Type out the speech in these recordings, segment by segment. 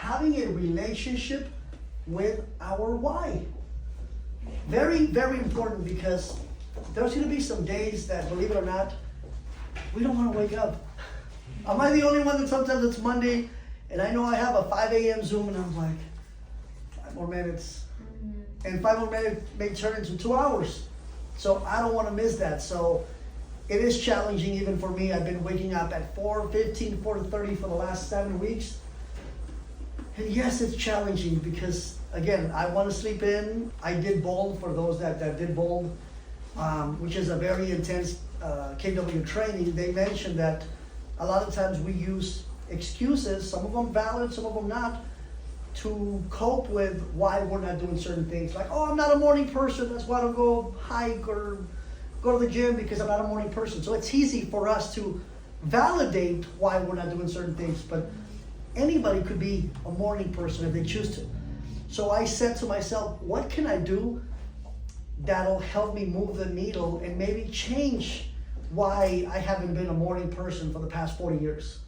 having a relationship with our why. Very, very important, because there's going to be some days that, believe it or not, we don't want to wake up. Am I the only one that sometimes it's Monday and I know I have a 5 a.m. Zoom and I'm like, 5 more minutes. And 5 more minutes may turn into 2 hours. So I don't want to miss that. So it is challenging even for me. I've been waking up at 4:15, 4:30 for the last 7 weeks. And yes, it's challenging because, again, I want to sleep in. I did Bold, for those that did Bold, which is a very intense KW training. They mentioned that a lot of times we use excuses, some of them valid, some of them not, to cope with why we're not doing certain things. Like, oh, I'm not a morning person, that's why I don't go hike or go to the gym, because I'm not a morning person. So it's easy for us to validate why we're not doing certain things, but anybody could be a morning person if they choose to. So I said to myself, what can I do that'll help me move the needle and maybe change why I haven't been a morning person for the past 40 years?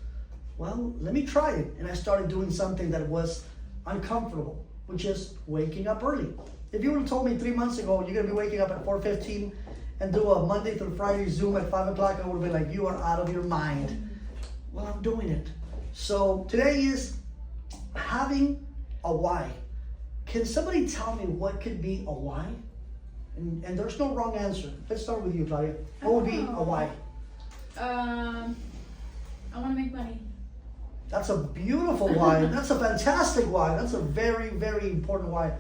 Well, let me try it. And I started doing something that was uncomfortable, which is waking up early. If you would have told me 3 months ago, you're gonna be waking up at 4:15 and do a Monday through Friday Zoom at 5 o'clock, I would have been like, you are out of your mind. Well, I'm doing it. So today is having a why. Can somebody tell me what could be a why? And there's no wrong answer. Let's start with you, Claudia. What would be a why? I want to make money. That's a beautiful why. That's a fantastic why. That's a very, very important why.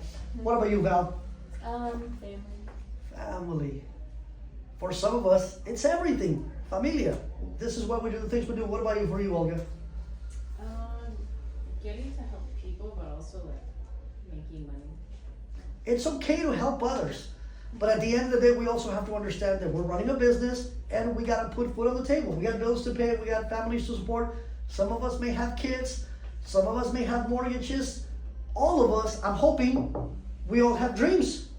What about you, Val? Family. Family. For some of us, it's everything. Familia. This is why we do the things we do. What about you, for you, Olga? Getting to help people, but also like making money. It's okay to help others. But at the end of the day, we also have to understand that we're running a business and we got to put food on the table. We got bills to pay. We got families to support. Some of us may have kids. Some of us may have mortgages. All of us, I'm hoping, we all have dreams.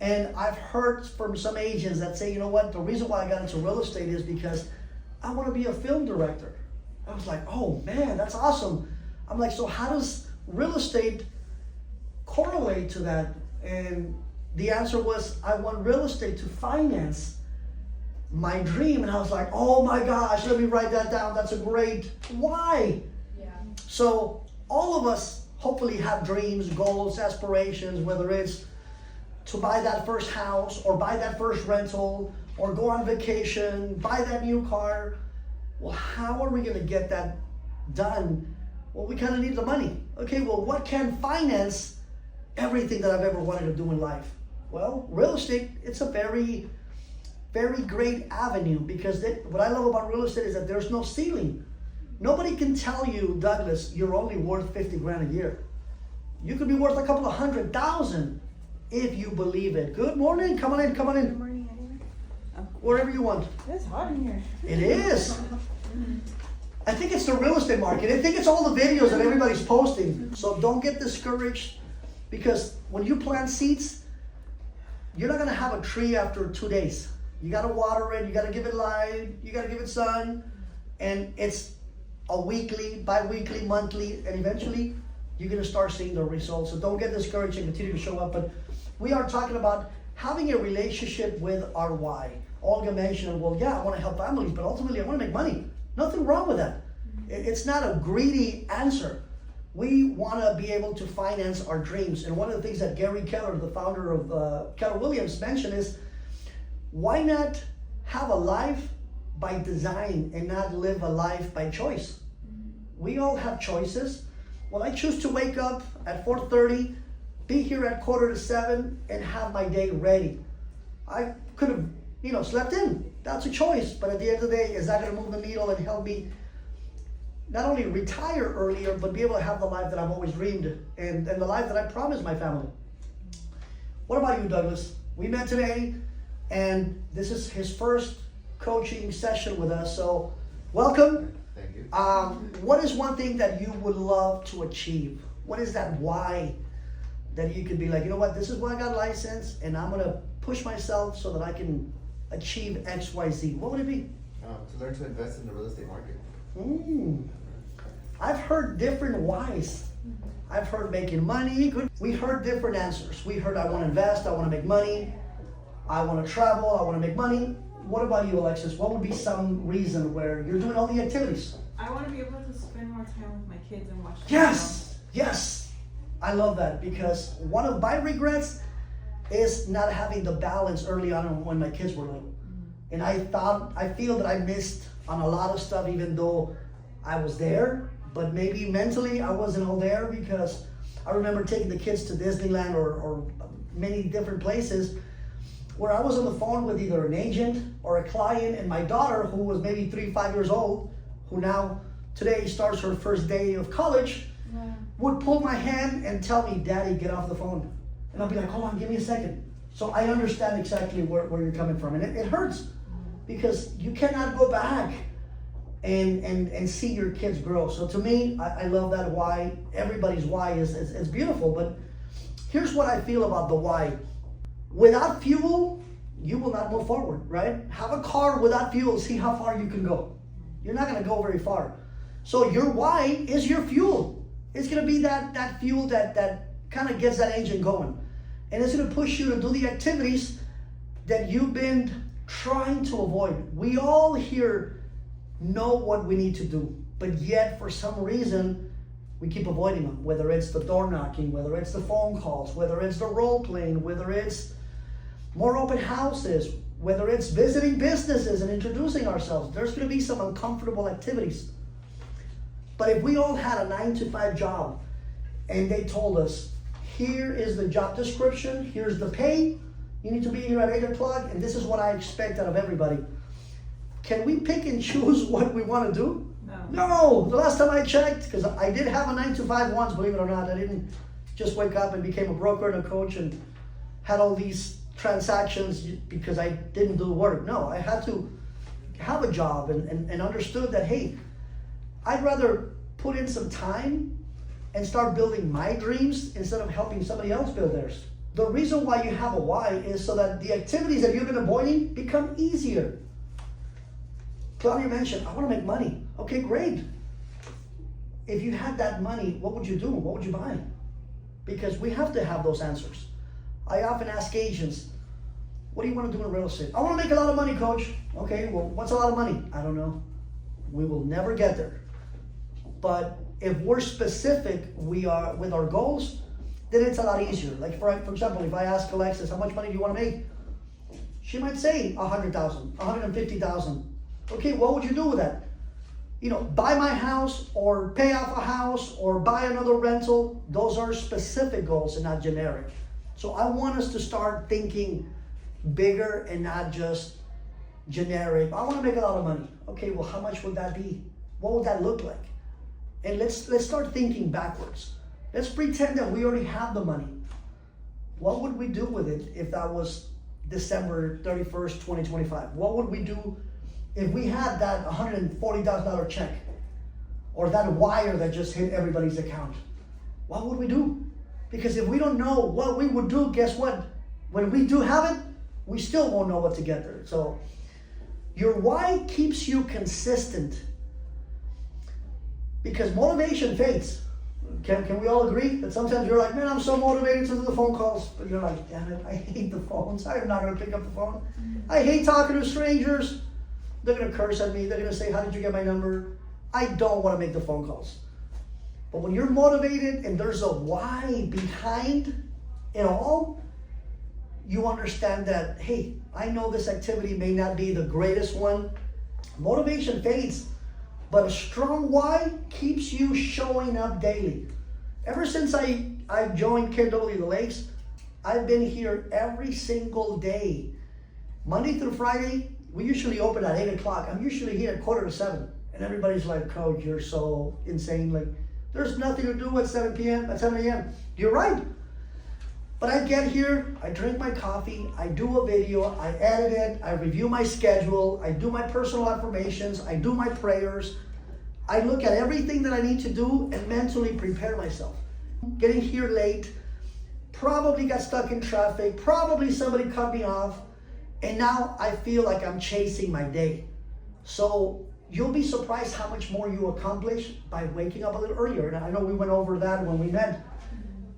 And I've heard from some agents that say, you know what, the reason why I got into real estate is because I want to be a film director. I was like, oh man, that's awesome. I'm like, so how does real estate correlate to that? And the answer was, I want real estate to finance my dream. And I was like, oh my gosh, let me write that down. That's a great why. Yeah. So all of us hopefully have dreams, goals, aspirations, whether it's to buy that first house or buy that first rental or go on vacation, buy that new car. Well, how are we going to get that done? Well, we kind of need the money. Okay, well, what can finance everything that I've ever wanted to do in life? Well, real estate, it's a very, very great avenue, because what I love about real estate is that there's no ceiling. Nobody can tell you, Douglas, you're only worth 50 grand a year. You could be worth a couple of 100,000 if you believe it. Good morning, come on in, come on Good in. morning, anywhere? Wherever you want. It's hot in here. It is. I think it's the real estate market. I think it's all the videos that everybody's posting. So don't get discouraged, because when you plant seeds, you're not gonna have a tree after 2 days. You gotta water it, you gotta give it light, you gotta give it sun, and it's a weekly, bi-weekly, monthly, and eventually you're gonna start seeing the results. So don't get discouraged and continue to show up. But we are talking about having a relationship with our why. Olga mentioned, well, yeah, I wanna help families, but ultimately I wanna make money. Nothing wrong with that. It's not a greedy answer. We want to be able to finance our dreams. And one of the things that Gary Keller, the founder of Keller Williams, mentioned is, why not have a life by design and not live a life by choice? We all have choices. Well, I choose to wake up at 4:30, be here at 6:45, and have my day ready. I could have, slept in. That's a choice. But at the end of the day, is that going to move the needle and help me not only retire earlier, but be able to have the life that I've always dreamed and the life that I promised my family? What about you, Douglas? We met today, and this is his first coaching session with us. So welcome. Thank you. What is one thing that you would love to achieve? What is that why that you could be like, you know what, this is why I got licensed, and I'm going to push myself so that I can achieve X, Y, Z? What would it be? To learn to invest in the real estate market. I've heard different whys. I've heard making money. We heard different answers. We heard I want to invest, I want to make money, I want to travel, I want to make money. What about you, Alexis? What would be some reason where you're doing all the activities? I want to be able to spend more time with my kids and watch them. Yes, yes. I love that because one of my regrets is not having the balance early on when my kids were little. And I feel that I missed on a lot of stuff even though I was there, but maybe mentally I wasn't all there because I remember taking the kids to Disneyland or many different places where I was on the phone with either an agent or a client, and my daughter, who was maybe 3-5 years old, who now today starts her first day of college, would pull my hand and tell me, Daddy, get off the phone. And I'll be like, hold on, give me a second. So I understand exactly where you're coming from. And it hurts because you cannot go back and see your kids grow. So to me, I love that why. Everybody's why is beautiful. But here's what I feel about the why. Without fuel, you will not move forward, right? Have a car without fuel, see how far you can go. You're not gonna go very far. So your why is your fuel. It's gonna be that fuel that kind of gets that engine going. And it's gonna push you to do the activities that you've been trying to avoid. We all here know what we need to do, but yet for some reason, we keep avoiding them, whether it's the door knocking, whether it's the phone calls, whether it's the role playing, whether it's more open houses, whether it's visiting businesses and introducing ourselves. There's going to be some uncomfortable activities. But if we all had a 9-to-5 job and they told us, here is the job description, here's the pay, you need to be here at 8 o'clock, and this is what I expect out of everybody. Can we pick and choose what we want to do? No, the last time I checked, because I did have a 9-to-5 once, believe it or not. I didn't just wake up and became a broker and a coach and had all these transactions because I didn't do the work. No, I had to have a job and understood that, hey, I'd rather put in some time and start building my dreams instead of helping somebody else build theirs. The reason why you have a why is so that the activities that you've been avoiding become easier. Claudia mentioned, I want to make money. Okay, great. If you had that money, what would you do? What would you buy? Because we have to have those answers. I often ask agents, what do you want to do in real estate? I want to make a lot of money, coach. Okay, well, what's a lot of money? I don't know. We will never get there. But if we're specific, we are with our goals, then it's a lot easier. Like for example, if I ask Alexis, how much money do you want to make? She might say 100,000, 150,000. Okay, what would you do with that? You know, buy my house or pay off a house or buy another rental. Those are specific goals and not generic. So I want us to start thinking bigger and not just generic. I want to make a lot of money. Okay, well, how much would that be? What would that look like? And let's start thinking backwards. Let's pretend that we already have the money. What would we do with it if that was December 31st, 2025? What would we do if we had that $140,000 check or that wire that just hit everybody's account? What would we do? Because if we don't know what we would do, guess what? When we do have it, we still won't know what to get there. So your why keeps you consistent because motivation fades. Can we all agree that sometimes you're like, man, I'm so motivated to do the phone calls, but you're like, damn it, I hate the phones. I'm not going to pick up the phone. I hate talking to strangers. They're going to curse at me. They're going to say, how did you get my number? I don't want to make the phone calls. But when you're motivated and there's a why behind it all, you understand that, hey, I know this activity may not be the greatest one. Motivation fades, but a strong why keeps you showing up daily. Ever since I joined KW The Lakes, I've been here every single day. Monday through Friday, we usually open at 8 o'clock. I'm usually here at 6:45. And everybody's like, Coach, you're so insane. Like, there's nothing to do at 7 a.m. You're right. But I get here, I drink my coffee, I do a video, I edit it, I review my schedule, I do my personal affirmations, I do my prayers. I look at everything that I need to do and mentally prepare myself. Getting here late, probably got stuck in traffic, probably somebody cut me off, and now I feel like I'm chasing my day. So you'll be surprised how much more you accomplish by waking up a little earlier. And I know we went over that when we met.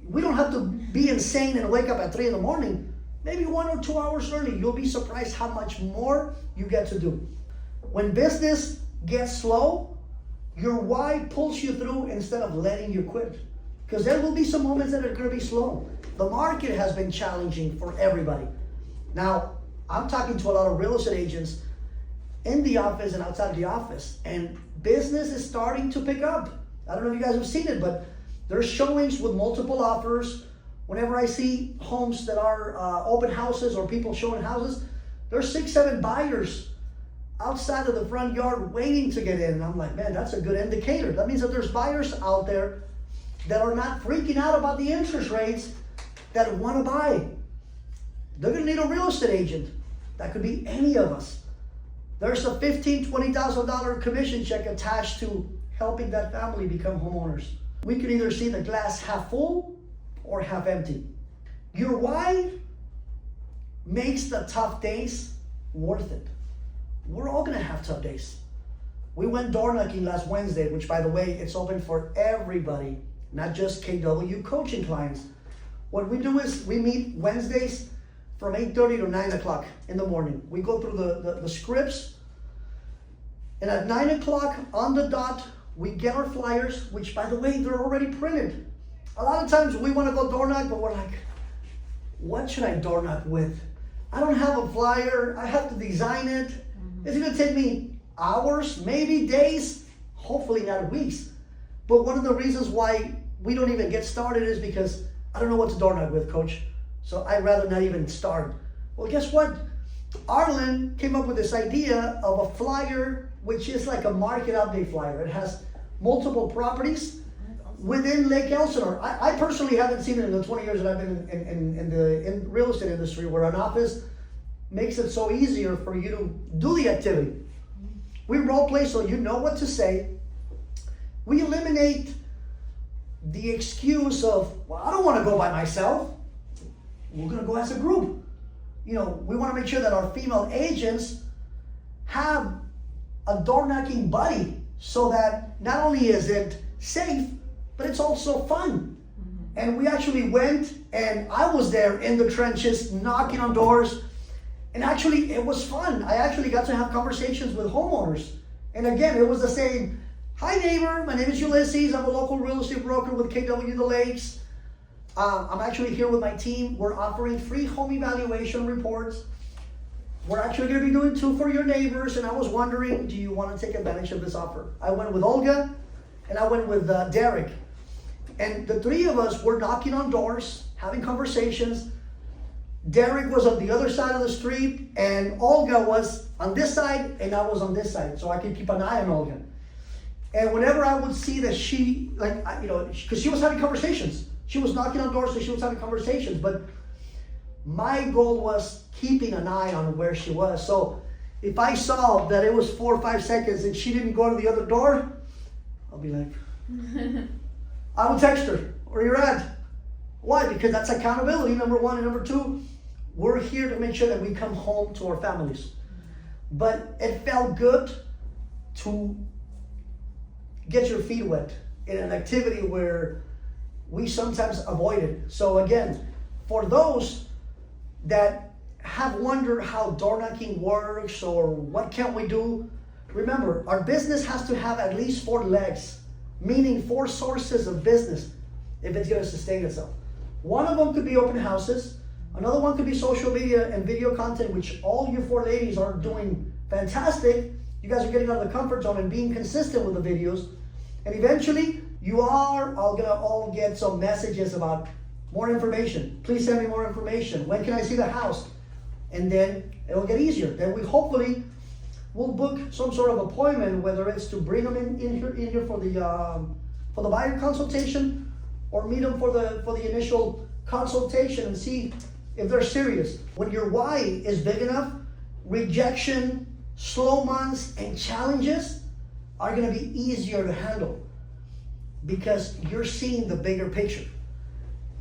We don't have to be insane and wake up at 3 in the morning. Maybe 1 or 2 hours early. You'll be surprised how much more you get to do. When business gets slow, your why pulls you through instead of letting you quit. Because there will be some moments that are going to be slow. The market has been challenging for everybody. Now, I'm talking to a lot of real estate agents in the office and outside the office, and business is starting to pick up. I don't know if you guys have seen it, but there's showings with multiple offers. Whenever I see homes that are open houses or people showing houses, there's 6, 7 buyers outside of the front yard waiting to get in. And I'm like, man, that's a good indicator. That means that there's buyers out there that are not freaking out about the interest rates that want to buy. They're going to need a real estate agent. That could be any of us. There's a $15,000, $20,000 commission check attached to helping that family become homeowners. We can either see the glass half full or half empty. Your why makes the tough days worth it. We're all gonna have tough days. We went door knocking last Wednesday, which by the way, it's open for everybody, not just KW coaching clients. What we do is we meet Wednesdays from 8:30 to 9 o'clock in the morning. We go through the scripts, and at 9 o'clock on the dot, we get our flyers, which by the way, they're already printed. A lot of times we want to go door knock, but we're like, what should I door knock with? I don't have a flyer, I have to design it. It's gonna take me hours, maybe days, hopefully not weeks. But one of the reasons why we don't even get started is because I don't know what to door knock with, coach. So I'd rather not even start. Well, guess what? Arlen came up with this idea of a flyer, which is like a market update flyer. It has multiple properties within Lake Elsinore. I personally haven't seen it in the 20 years that I've been in the real estate industry, where an office makes it so easier for you to do the activity. We role play so you know what to say. We eliminate the excuse of, well, I don't want to go by myself. We're going to go as a group. You know, we want to make sure that our female agents have a door knocking buddy, so that not only is it safe, but it's also fun. And we actually went, and I was there in the trenches knocking on doors, and actually it was fun. I actually got to have conversations with homeowners. And again, it was the same, hi neighbor, my name is Ulysses, I'm a local real estate broker with KW The Lakes. I'm actually here with my team. We're offering free home evaluation reports. We're actually going to be doing 2 for your neighbors, and I was wondering, do you want to take advantage of this offer? I went with Olga, and I went with Derek. And the 3 of us were knocking on doors, having conversations. Derek was on the other side of the street, and Olga was on this side, and I was on this side, so I could keep an eye on Olga. And whenever I would see that she, because she was having conversations. She was knocking on doors, so she was having conversations, but my goal was keeping an eye on where she was. So if I saw that it was 4 or 5 seconds and she didn't go to the other door, I'll be like, I would text her, where you're at. Why? Because that's accountability, number 1. And number 2, we're here to make sure that we come home to our families. But it felt good to get your feet wet in an activity where we sometimes avoid it. So again, for those that have wondered how door knocking works or what can we do, remember, our business has to have at least 4 legs, meaning 4 sources of business if it's going to sustain itself. One of them could be open houses. Another one could be social media and video content, which all you 4 ladies are doing fantastic. You guys are getting out of the comfort zone and being consistent with the videos. And eventually, you are all gonna all get some messages about more information. Please send me more information. When can I see the house? And then it'll get easier. Then we hopefully will book some sort of appointment, whether it's to bring them in here for the buyer consultation, or meet them for the initial consultation and see if they're serious. When your why is big enough, rejection, slow months, and challenges are gonna be easier to handle, because you're seeing the bigger picture.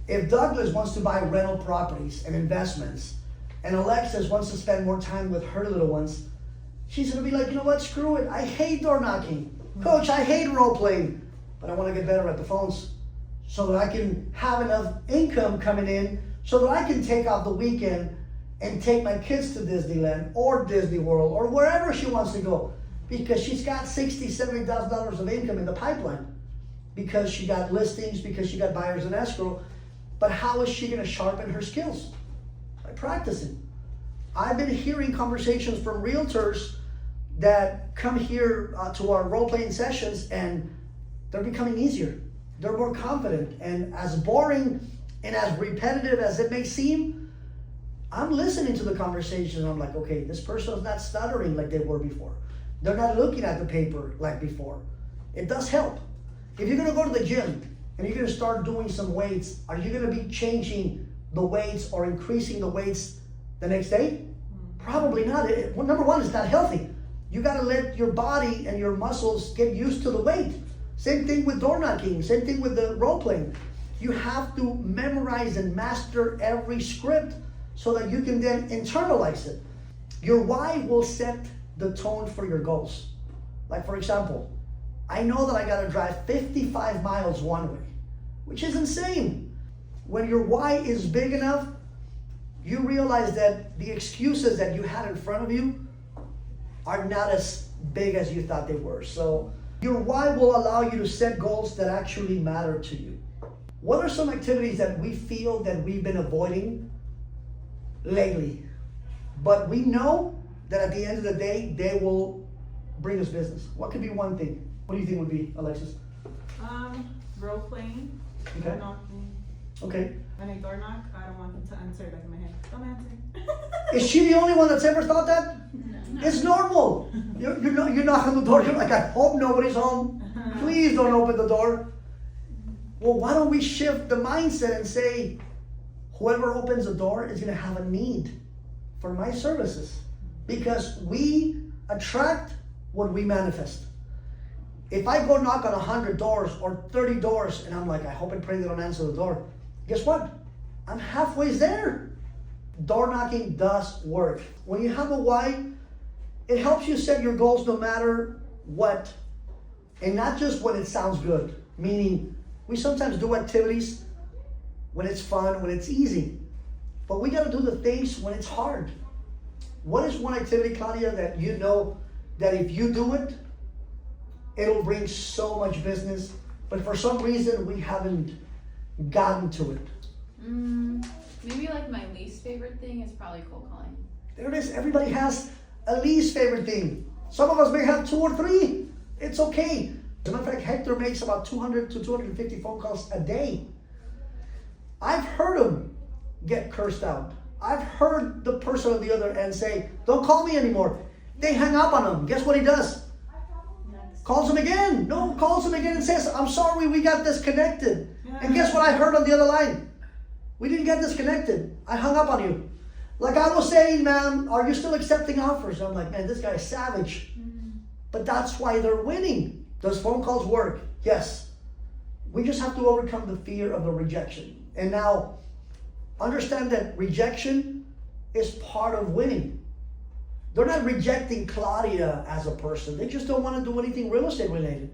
If Douglas wants to buy rental properties and investments, and Alexis wants to spend more time with her little ones, She's gonna be like, you know what, screw it. I hate door knocking. Coach, I hate role playing, but I wanna get better at the phones so that I can have enough income coming in so that I can take out the weekend and take my kids to Disneyland or Disney World or wherever she wants to go, because she's got $60,000, $70,000 of income in the pipeline because she got listings, because she got buyers in escrow. But how is she gonna sharpen her skills? By practicing. I've been hearing conversations from realtors that come here to our role-playing sessions, and they're becoming easier. They're more confident, and as boring and as repetitive as it may seem, I'm listening to the conversation. I'm like, okay, this person is not stuttering like they were before. They're not looking at the paper like before. It does help. If you're gonna go to the gym and you're gonna start doing some weights, are you gonna be changing the weights or increasing the weights the next day? Probably not. Well, number one, it's not healthy. You gotta let your body and your muscles get used to the weight. Same thing with door knocking, same thing with the role playing. You have to memorize and master every script so that you can then internalize it. Your why will set the tone for your goals. Like, for example, I know that I gotta drive 55 miles one way, which is insane. When your why is big enough, you realize that the excuses that you had in front of you are not as big as you thought they were. So your why will allow you to set goals that actually matter to you. What are some activities that we feel that we've been avoiding lately, but we know that at the end of the day, they will bring us business? What could be one thing? What do you think would be, Alexis? Role playing. Okay. Knocking. Okay. When I door knock, I don't want them to answer like in my head. Don't answer. Is she the only one that's ever thought that? No. It's normal. You knock on the door, you're like, I hope nobody's home. Please don't open the door. Well, why don't we shift the mindset and say, whoever opens the door is gonna have a need for my services. Because we attract what we manifest. If I go knock on 100 doors or 30 doors and I'm like, I hope and pray they don't answer the door, guess what? I'm halfway there. Door knocking does work. When you have a why, it helps you set your goals no matter what. And not just when it sounds good. Meaning, we sometimes do activities when it's fun, when it's easy. But we gotta do the things when it's hard. What is one activity, Claudia, that you know that if you do it, it'll bring so much business, but for some reason we haven't gotten to it? Maybe like my least favorite thing is probably cold calling. There it is. Everybody has a least favorite thing. Some of us may have 2 or 3. It's okay. As a matter of fact, Hector makes about 200 to 250 phone calls a day. I've heard him get cursed out. I've heard the person on the other end say, don't call me anymore. They hang up on him. Guess what he does? Calls him again. No, calls him again and says, I'm sorry, we got disconnected. And guess what I heard on the other line? We didn't get disconnected. I hung up on you. Like I was saying, ma'am, are you still accepting offers? I'm like, man, this guy is savage. But that's why they're winning. Does phone calls work? Yes. We just have to overcome the fear of the rejection. And now, understand that rejection is part of winning. They're not rejecting Claudia as a person. They just don't want to do anything real estate related.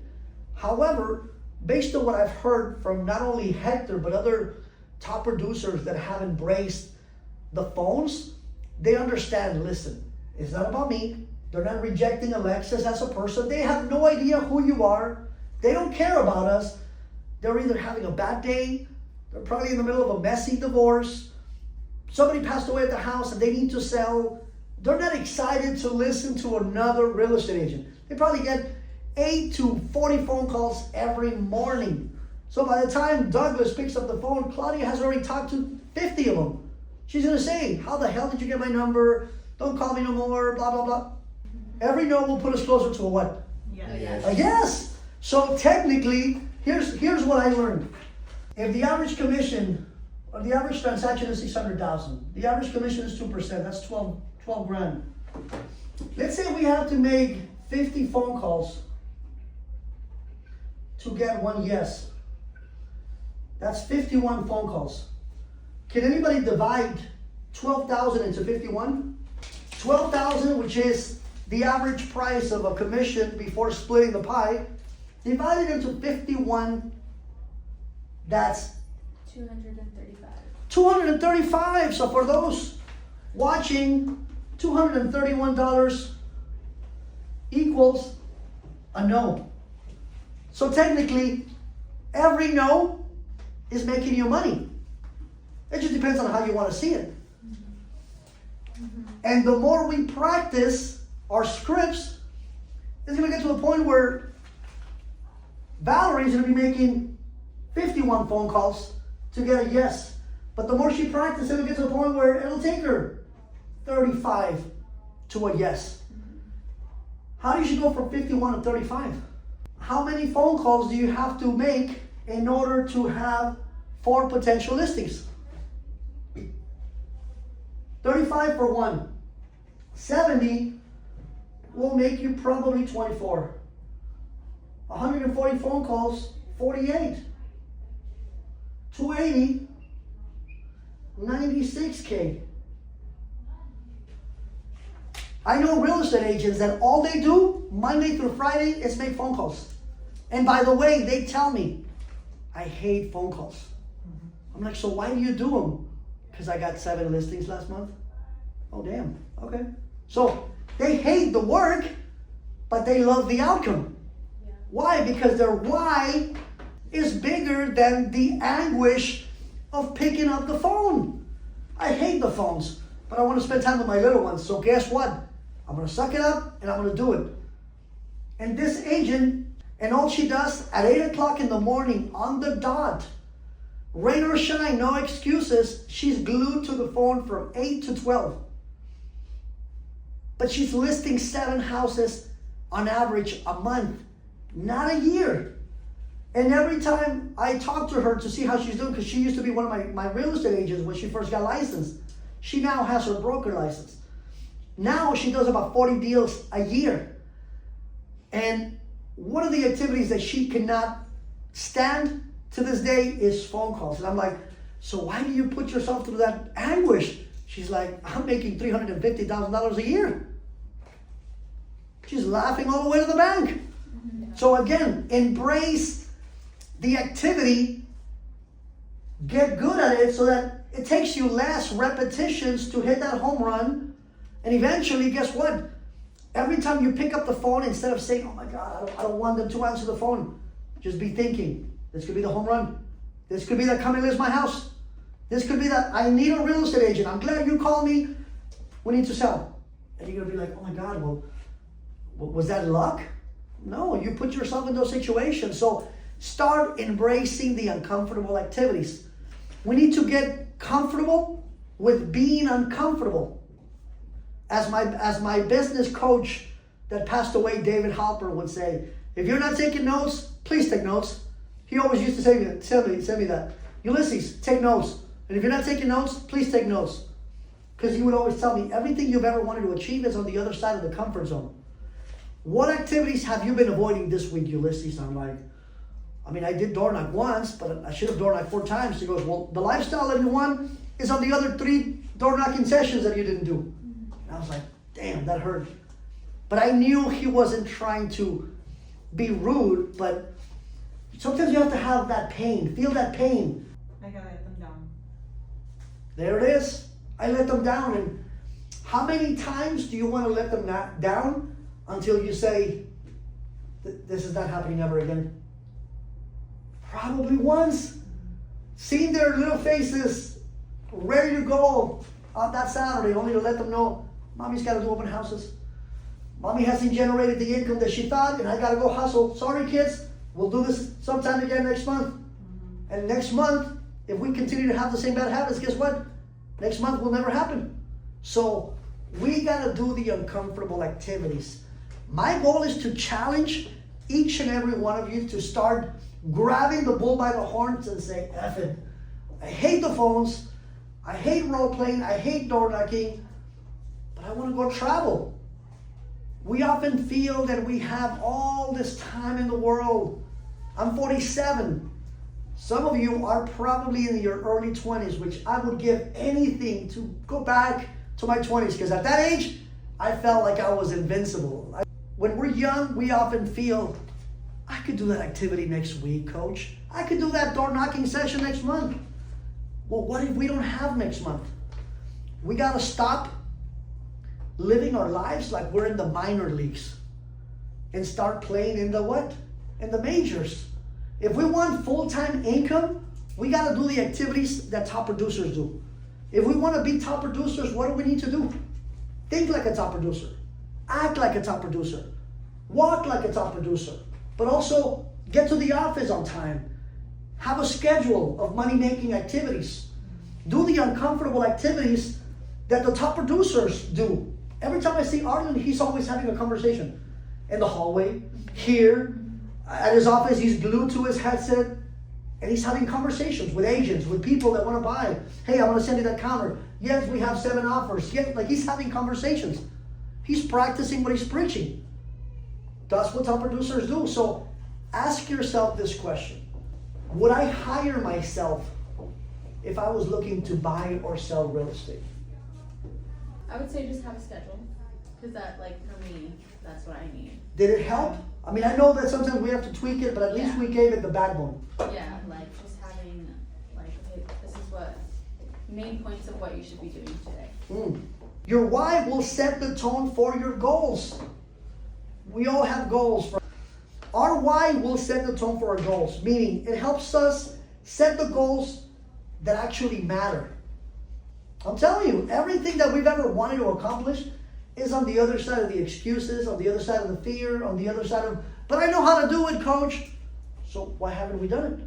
However, based on what I've heard from not only Hector, but other top producers that have embraced the phones, they understand, listen, it's not about me. They're not rejecting Alexis as a person. They have no idea who you are. They don't care about us. They're either having a bad day, they're probably in the middle of a messy divorce, somebody passed away at the house and they need to sell. They're not excited to listen to another real estate agent. They probably get 8 to 40 phone calls every morning. So by the time Douglas picks up the phone, Claudia has already talked to 50 of them. She's gonna say, how the hell did you get my number? Don't call me no more, blah, blah, blah. Every no will put us closer to a what? Yes. A yes. So technically, here's what I learned. If the average commission, or the average transaction is 600,000, the average commission is 2%, that's 12 grand. Let's say we have to make 50 phone calls to get one yes. That's 51 phone calls. Can anybody divide 12,000 into 51? 12,000, which is the average price of a commission before splitting the pie, divided into 51, that's 235. 235. So for those watching, $231 equals a no. So technically, every no is making you money. It just depends on how you want to see it. And the more we practice our scripts, it's going to get to the point where Valerie's going to be making 51 phone calls to get a yes. But the more she practices, it'll get to the point where it'll take her 35 to a yes. How do you go from 51 to 35? How many phone calls do you have to make in order to have 4 potential listings? 35 for 1. 70 will make you probably 24. 140 phone calls, 48. 280, 96K. I know real estate agents that all they do Monday through Friday is make phone calls. And by the way, they tell me, I hate phone calls. I'm like, so why do you do them? Because I got 7 listings last month. Oh, damn. Okay. So they hate the work, but they love the outcome. Yeah. Why? Because their why is bigger than the anguish of picking up the phone. I hate the phones, but I want to spend time with my little ones. So guess what? I'm going to suck it up and I'm going to do it. And this agent, and all she does at 8 o'clock in the morning on the dot, rain or shine, no excuses, she's glued to the phone from 8 to 12. But she's listing 7 houses on average a month, not a year. And every time I talk to her to see how she's doing, because she used to be one of my real estate agents when she first got licensed. She now has her broker license. Now she does about 40 deals a year. And one of the activities that she cannot stand to this day is phone calls. And I'm like, so why do you put yourself through that anguish? She's like, I'm making $350,000 a year. She's laughing all the way to the bank. So again, embrace the activity, get good at it so that it takes you less repetitions to hit that home run. And eventually, guess what? Every time you pick up the phone, instead of saying, oh my God, I don't want them to answer the phone, just be thinking, this could be the home run. This could be that come and list my house. This could be that I need a real estate agent. I'm glad you called me. We need to sell. And you're going to be like, oh my God, well, was that luck? No, you put yourself in those situations. So start embracing the uncomfortable activities. We need to get comfortable with being uncomfortable. As my business coach that passed away, David Halper, would say, if you're not taking notes, please take notes. He always used to say me that. Ulysses, take notes. And if you're not taking notes, please take notes. Because he would always tell me, everything you've ever wanted to achieve is on the other side of the comfort zone. What activities have you been avoiding this week, Ulysses? I'm like, I did door knock once, but I should have door knocked 4 times. He goes, well, the lifestyle that you want is on the other 3 door knocking sessions that you didn't do. And I was like, damn, that hurt. But I knew he wasn't trying to be rude, but sometimes you have to have that pain, feel that pain. I gotta let them down. There it is. I let them down. And how many times do you want to let them down until you say, this is not happening ever again? Probably once. Seeing their little faces ready to go on that Saturday, only to let them know, Mommy's got to do open houses. Mommy hasn't generated the income that she thought, and I got to go hustle. Sorry, kids. We'll do this sometime again next month. And next month, if we continue to have the same bad habits, guess what? Next month will never happen. So we got to do the uncomfortable activities. My goal is to challenge each and every one of you to start grabbing the bull by the horns and say, F it. I hate the phones. I hate role playing. I hate door knocking. But I want to go travel. We often feel that we have all this time in the world. I'm 47. Some of you are probably in your early 20s, which I would give anything to go back to my 20s, because at that age, I felt like I was invincible. When we're young, we often feel, I could do that activity next week, coach. I could do that door knocking session next month. Well, what if we don't have next month? We gotta stop living our lives like we're in the minor leagues and start playing in the what? In the majors. If we want full-time income, we gotta do the activities that top producers do. If we wanna be top producers, what do we need to do? Think like a top producer. Act like a top producer. Walk like a top producer. But also get to the office on time. Have a schedule of money-making activities. Do the uncomfortable activities that the top producers do. Every time I see Arlen, he's always having a conversation. In the hallway, here, at his office, he's glued to his headset, and he's having conversations with agents, with people that want to buy. Hey, I want to send you that counter. Yes, we have 7 offers. Yes, like he's having conversations. He's practicing what he's preaching. That's what top producers do. So ask yourself this question. Would I hire myself if I was looking to buy or sell real estate? I would say just have a schedule, because that, like, for me, that's what I need. Did it help? I mean, I know that sometimes we have to tweak it, but at least Yeah. we gave it the backbone. Yeah, like, just having, like, okay, this is what, main points of what you should be doing today. Your why will set the tone for your goals. We all have goals. Our why will set the tone for our goals, meaning it helps us set the goals that actually matter. I'm telling you, everything that we've ever wanted to accomplish is on the other side of the excuses, on the other side of the fear, on the other side of, but I know how to do it, coach. So why haven't we done it?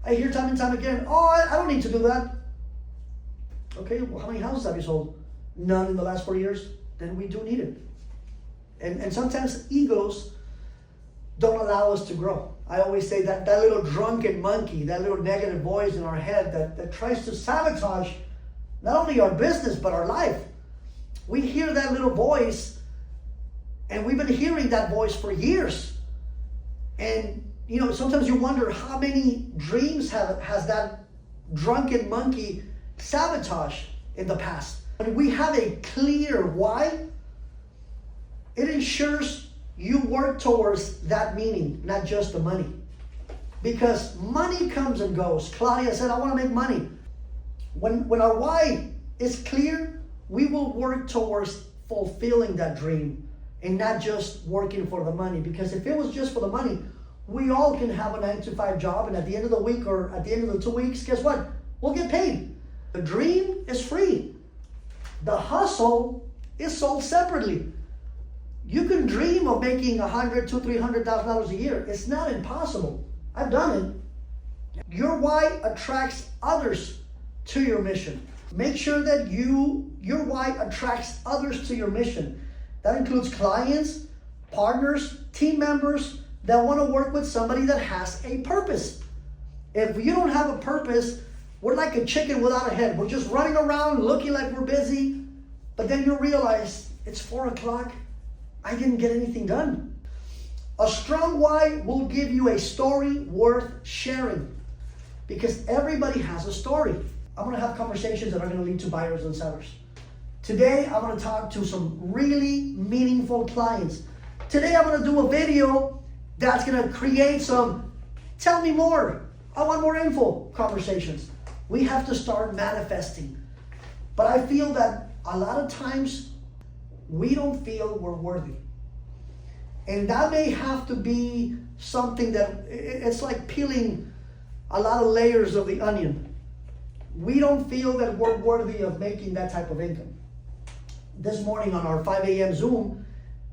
I hear time and time again, oh, I don't need to do that. Okay, well, how many houses have you sold? None in the last 4 years. Then we do need it. And sometimes egos don't allow us to grow. I always say that little drunken monkey, that little negative voice in our head that tries to sabotage not only our business, but our life. We hear that little voice, and we've been hearing that voice for years. And, you know, sometimes you wonder how many dreams has that drunken monkey sabotaged in the past. When we have a clear why, it ensures you work towards that meaning, not just the money. Because money comes and goes. Claudia said, I want to make money. When our why is clear, we will work towards fulfilling that dream and not just working for the money. Because if it was just for the money, we all can have a 9-to-5 job, and at the end of the week or at the end of the 2 weeks, guess what? We'll get paid. The dream is free. The hustle is sold separately. You can dream of making $100,000 to $300,000 a year. It's not impossible. I've done it. Your why attracts others to your mission. Make sure that your why attracts others to your mission. That includes clients, partners, team members that want to work with somebody that has a purpose. If you don't have a purpose, we're like a chicken without a head. We're just running around looking like we're busy, but then you realize it's 4 o'clock. I didn't get anything done. A strong why will give you a story worth sharing, because everybody has a story. I'm going to have conversations that are going to lead to buyers and sellers. Today, I'm going to talk to some really meaningful clients. Today, I'm going to do a video that's going to create some tell me more, I want more info conversations. We have to start manifesting. But I feel that a lot of times we don't feel we're worthy. And that may have to be something that, it's like peeling a lot of layers of the onion. We don't feel that we're worthy of making that type of income. This morning on our 5 a.m. Zoom,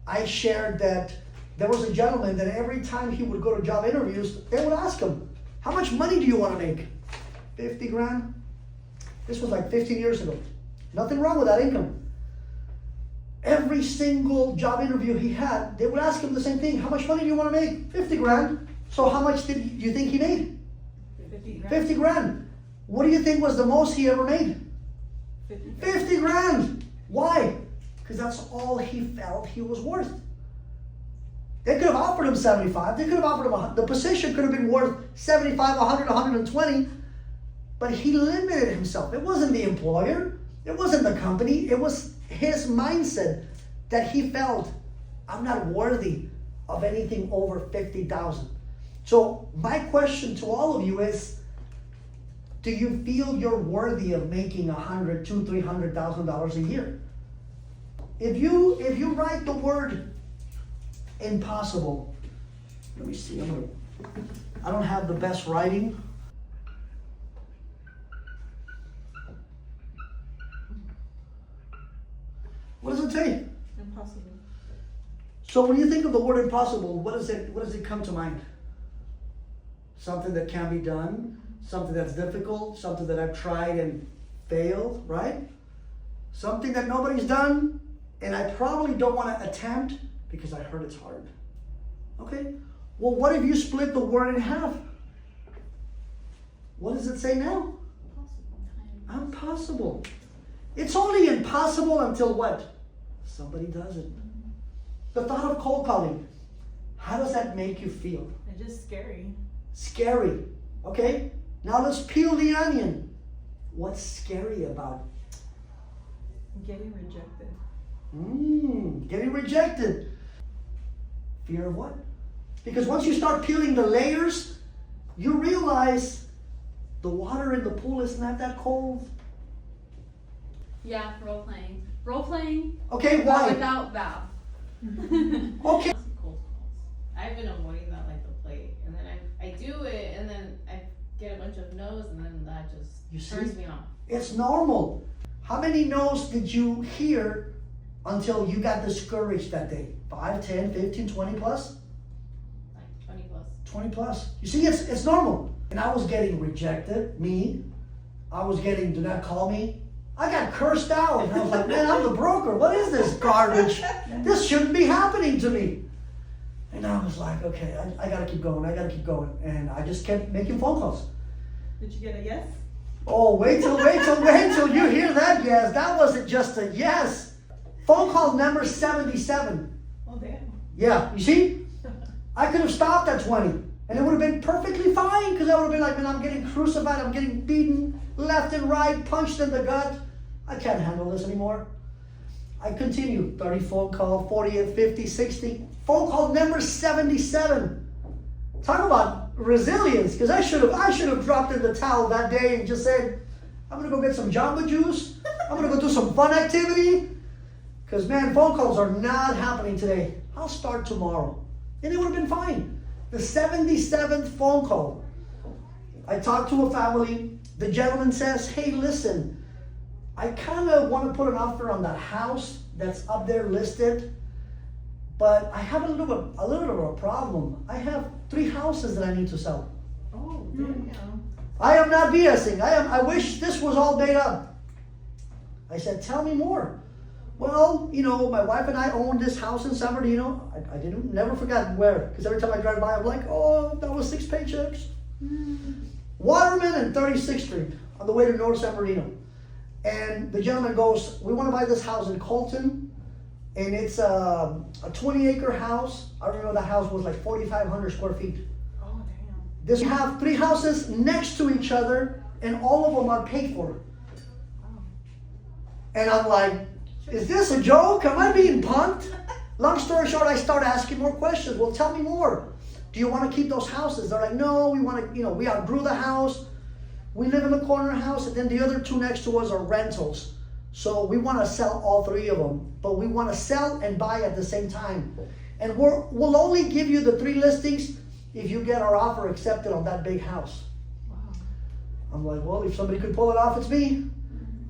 I shared that there was a gentleman that every time he would go to job interviews, they would ask him, how much money do you want to make? 50 grand? This was like 15 years ago. Nothing wrong with that income. Every single job interview he had, they would ask him the same thing. How much money do you want to make? 50 grand. So how much did you think he made? 50 grand. 50 grand. What do you think was the most he ever made? 50 grand. Why? Because that's all he felt he was worth. They could have offered him 75. They could have offered him, the position could have been worth 75, 100, 120. But he limited himself. It wasn't the employer. It wasn't the company. It was his mindset that he felt, I'm not worthy of anything over 50,000. So my question to all of you is, do you feel you're worthy of making $100,000, $200,000, $300,000 a year? If you write the word impossible, let me see, I don't have the best writing. What does it say? Impossible. So when you think of the word impossible, what does it come to mind? Something that can be done, something that's difficult, something that I've tried and failed, right? Something that nobody's done, and I probably don't want to attempt because I heard it's hard. Okay? Well, what if you split the word in half? What does it say now? Impossible. It's only impossible until what? Somebody does it. The thought of cold calling, how does that make you feel? It's just scary. Scary. Okay? Now let's peel the onion. What's scary about Getting rejected. getting rejected? Fear of what? Because once you start peeling the layers, you realize the water in the pool is not that cold. Yeah, role playing. Role playing. Okay, But why? without Val. Okay. Cold calls. I've been avoiding that like the plague, and then I do it, and then I get a bunch of no's, and then that You just see? turns me off. It's normal. How many no's did you hear until you got discouraged that day? 5, 10, 15, 20 plus? Like 20 plus. 20 plus. You see, it's normal. And I was getting rejected, me. I was getting, do not call me. I got cursed out. And I was like, man, I'm the broker. What is this garbage? This shouldn't be happening to me. And I was like, okay, I gotta keep going. I gotta keep going. And I just kept making phone calls. Did you get a yes? Oh, wait till you hear that yes. That wasn't just a yes. Phone call number 77. Oh, damn. Yeah, you see? I could have stopped at 20 and it would have been perfectly fine because I would have been like, man, I'm getting crucified, I'm getting beaten left and right, punched in the gut. I can't handle this anymore. I continue. 30 phone call, 40, 50, 60. Phone call number 77. Talk about resilience, because I should have dropped in the towel that day and just said, I'm gonna go get some Jamba Juice. I'm gonna go do some fun activity. Because man, phone calls are not happening today. I'll start tomorrow. And it would have been fine. The 77th phone call. I talked to a family. The gentleman says, hey, listen, I kind of want to put an offer on that house that's up there listed, but I have a little bit of a problem. I have 3 houses that I need to sell. Oh, damn. I am not BSing. I wish this was all made up. I said, tell me more. Well, you know, my wife and I own this house in San Bernardino. I never forgot where, because every time I drive by, I'm like, oh, that was 6 paychecks. Waterman and 36th Street on the way to North San Bernardino. And the gentleman goes, we want to buy this house in Colton, and it's a 20-acre house. I remember the house was like 4,500 square feet. Oh, damn. This we have 3 houses next to each other, and all of them are paid for. Wow. And I'm like, is this a joke? Am I being punked? Long story short, I start asking more questions. Well, tell me more. Do you want to keep those houses? They're like, no, we want to, we outgrew the house. We live in the corner house, and then the other 2 next to us are rentals. So we want to sell all 3 of them, but we want to sell and buy at the same time. And we'll only give you the 3 listings if you get our offer accepted on that big house. Wow. I'm like, well, if somebody could pull it off, it's me.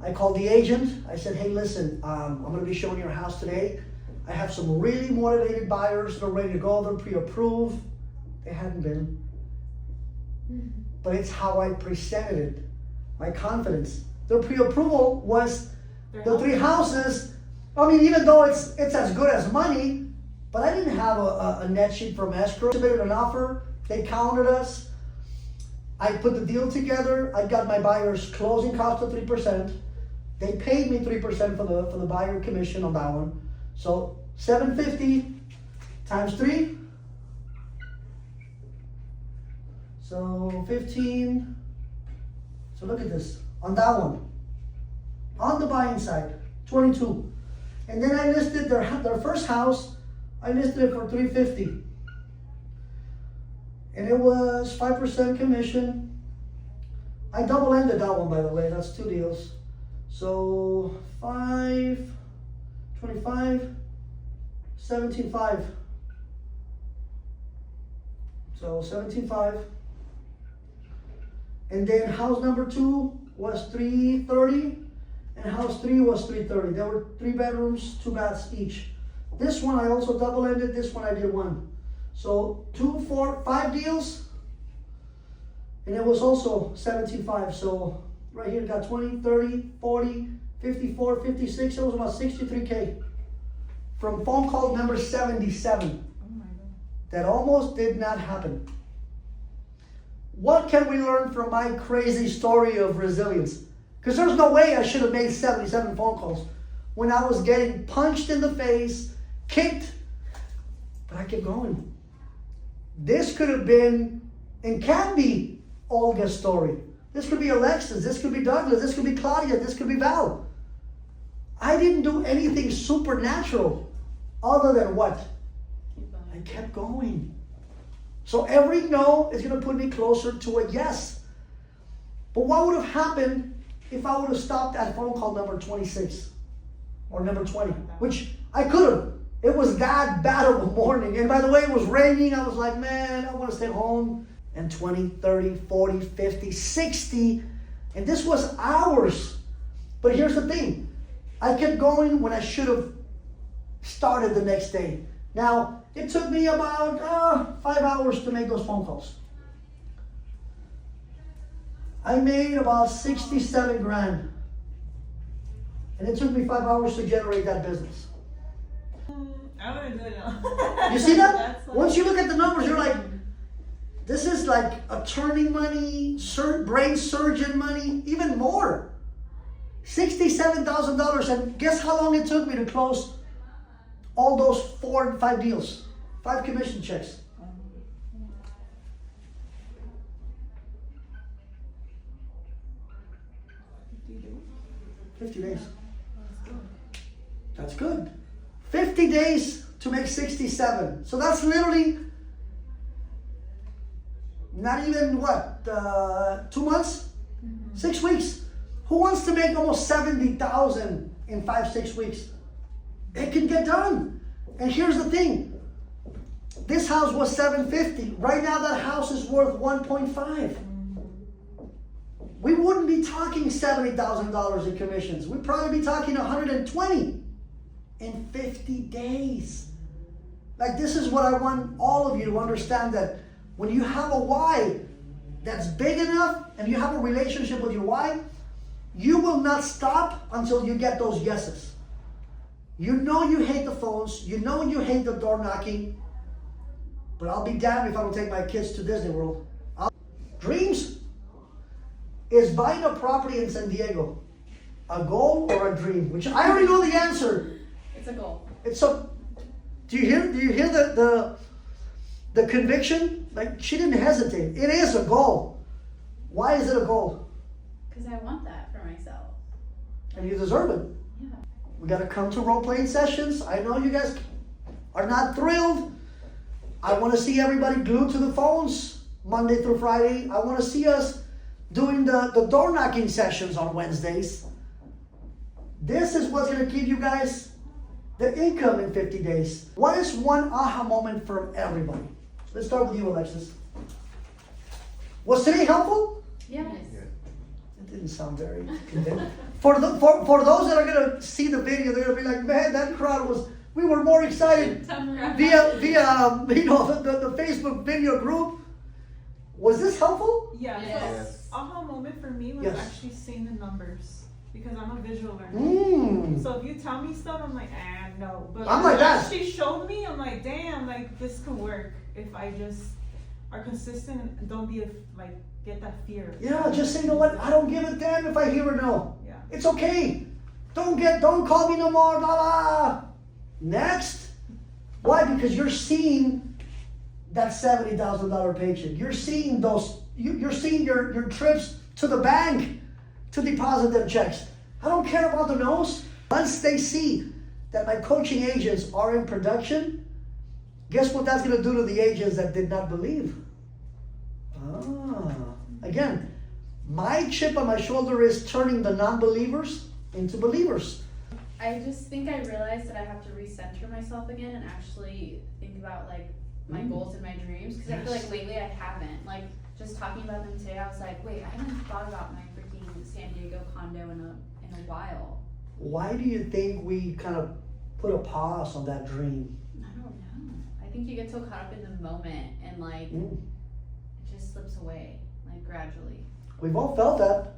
I called the agent. I said, hey, listen, I'm going to be showing your house today. I have some really motivated buyers. They're ready to go. They're pre-approved. They hadn't been. But it's how I presented it. My confidence. The pre-approval was the 3 houses. I mean, even though it's as good as money, but I didn't have a net sheet from escrow. Submitted an offer. They counted us. I put the deal together. I got my buyer's closing cost of 3%. They paid me 3% for the buyer commission on that one. So $750 times 3. So 15. So look at this. On that one, on the buying side, 22. And then I listed their first house, I listed it for $350. And it was 5% commission. I double ended that one, by the way, that's 2 deals. So 5, 25, 17.5. So 17.5. And then house number 2 was 330, and house 3 was 330. There were 3 bedrooms, 2 baths each. This one I also double ended, this one I did 1. So 2, 4, 5 deals, and it was also 17.5. So right here got 20, 30, 40, 54, 56. It was about 63K from phone call number 77. Oh my God. That almost did not happen. What can we learn from my crazy story of resilience? Because there's no way I should have made 77 phone calls when I was getting punched in the face, kicked, but I kept going. This could have been and can be Olga's story. This could be Alexis, this could be Douglas, this could be Claudia, this could be Val. I didn't do anything supernatural other than what? I kept going. So every no is going to put me closer to a yes. But what would have happened if I would have stopped at phone call number 26 or number 20, which I could have. It was that bad of a morning. And by the way, it was raining. I was like, man, I want to stay home. And 20, 30, 40, 50, 60. And this was hours. But here's the thing. I kept going when I should have started the next day. Now, it took me about 5 hours to make those phone calls. I made about 67 grand. And it took me 5 hours to generate that business. I wouldn't do it now. You see that? That's like- Once you look at the numbers, you're like, this is like attorney money, brain surgeon money, even more. $67,000. And guess how long it took me to close all those 4 and 5 deals? 5 commission checks. 50 days. That's good. 50 days to make 67. So that's literally not even what, 2 months? 6 weeks. Who wants to make almost 70,000 in 5-6 weeks? It can get done. And here's the thing. This house was 750. Right now that house is worth 1.5. We wouldn't be talking $70,000 in commissions. We'd probably be talking 120 in 50 days. Like, this is what I want all of you to understand, that when you have a why that's big enough and you have a relationship with your why, you will not stop until you get those yeses. You know you hate the phones, you know you hate the door knocking, but I'll be damned if I don't take my kids to Disney World. Dreams is buying a property in San Diego a goal or a dream? Which I already know the answer. It's a goal. It's a. Do you hear the conviction? Like, she didn't hesitate. It is a goal. Why is it a goal? Because I want that for myself. And you deserve it. Yeah. We got to come to role-playing sessions. I know you guys are not thrilled. I want to see everybody glued to the phones Monday through Friday. I want to see us doing the door knocking sessions on Wednesdays. This is what's going to give you guys the income in 50 days. What is one aha moment for everybody? Let's start with you, Alexis. Was today helpful? Yes. It didn't sound very convincing. For those that are going to see the video, they're going to be like, man, that crowd we were more excited via the Facebook video group. Was this helpful? Yeah. Yes. So, aha moment for me was Yes. actually seeing the numbers, because I'm a visual learner. Mm. So if you tell me stuff, I'm like, no. But I'm like that. she showed me, I'm like, damn, like this could work if I just are consistent and don't be get that fear. Yeah, just say, you know what? I don't give a damn if I hear or no. Yeah. It's okay. Don't call me no more. Blah blah. Next. Why? Because you're seeing that $70,000 paycheck. You're seeing those. You're seeing your trips to the bank to deposit them checks. I don't care about the no's. Once they see that my coaching agents are in production, guess what that's gonna do to the agents that did not believe? Again, my chip on my shoulder is turning the non-believers into believers. I just think I realized that I have to recenter myself again and actually think about like my goals and my dreams, because I feel Yes. like lately I haven't. Like just talking about them today, I was like, wait, I haven't thought about my freaking San Diego condo in a while. Why do you think we kind of put a pause on that dream? I don't know. I think you get so caught up in the moment and like Mm. it just slips away like gradually. We've all felt that.